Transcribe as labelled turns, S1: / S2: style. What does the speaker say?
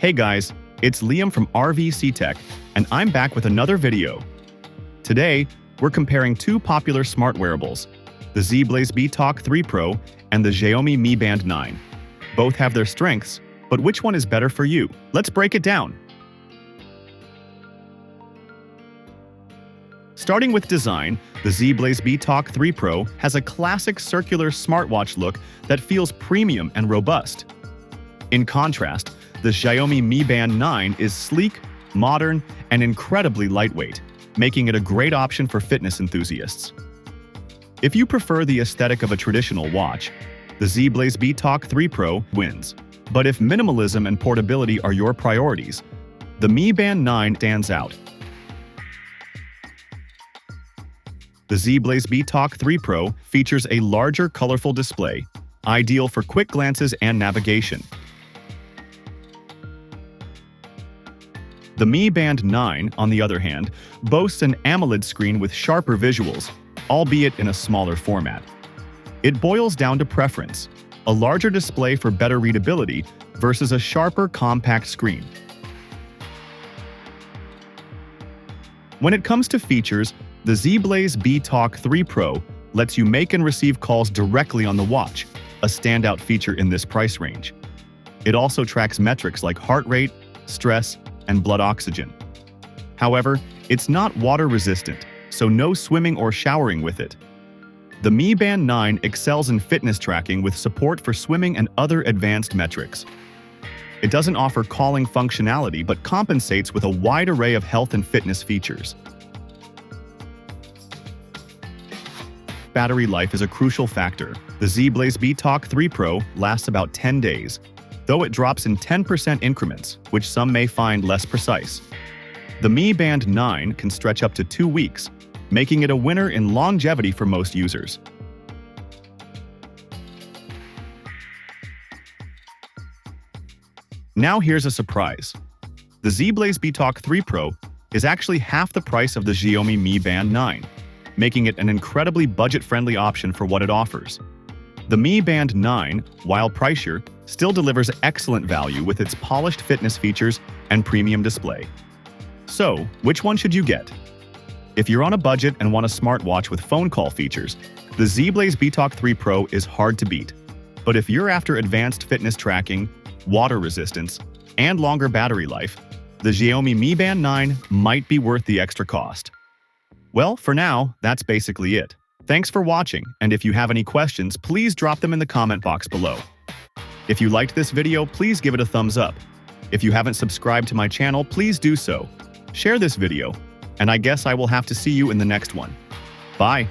S1: Hey guys, it's Liam from R.V.C Tech, and I'm back with another video. Today, we're comparing two popular smart wearables, the Zeblaze Btalk 3 Pro and the Xiaomi Mi Band 9. Both have their strengths, but which one is better for you? Let's break it down. Starting with design, the Zeblaze Btalk 3 Pro has a classic circular smartwatch look that feels premium and robust. In contrast, the Xiaomi Mi Band 9 is sleek, modern, and incredibly lightweight, making it a great option for fitness enthusiasts. If you prefer the aesthetic of a traditional watch, the Zeblaze Btalk 3 Pro wins. But if minimalism and portability are your priorities, the Mi Band 9 stands out. The Zeblaze Btalk 3 Pro features a larger, colorful display, ideal for quick glances and navigation. The Mi Band 9, on the other hand, boasts an AMOLED screen with sharper visuals, albeit in a smaller format. It boils down to preference, a larger display for better readability versus a sharper, compact screen. When it comes to features, the Zeblaze Btalk 3 Pro lets you make and receive calls directly on the watch, a standout feature in this price range. It also tracks metrics like heart rate, stress, and blood oxygen. However, it's not water-resistant, so no swimming or showering with it. The Mi Band 9 excels in fitness tracking with support for swimming and other advanced metrics. It doesn't offer calling functionality but compensates with a wide array of health and fitness features. Battery life is a crucial factor. The Zeblaze Btalk 3 Pro lasts about 10 days, though it drops in 10% increments, which some may find less precise. The Mi Band 9 can stretch up to 2 weeks, making it a winner in longevity for most users. Now here's a surprise. The Zeblaze Btalk 3 Pro is actually half the price of the Xiaomi Mi Band 9, making it an incredibly budget-friendly option for what it offers. The Mi Band 9, while pricier, still delivers excellent value with its polished fitness features and premium display. So, which one should you get? If you're on a budget and want a smartwatch with phone call features, the Zeblaze Btalk 3 Pro is hard to beat. But if you're after advanced fitness tracking, water resistance, and longer battery life, the Xiaomi Mi Band 9 might be worth the extra cost. Well, for now, that's basically it. Thanks for watching, and if you have any questions, please drop them in the comment box below. If you liked this video, please give it a thumbs up. If you haven't subscribed to my channel, please do so. Share this video, and I guess I will have to see you in the next one. Bye!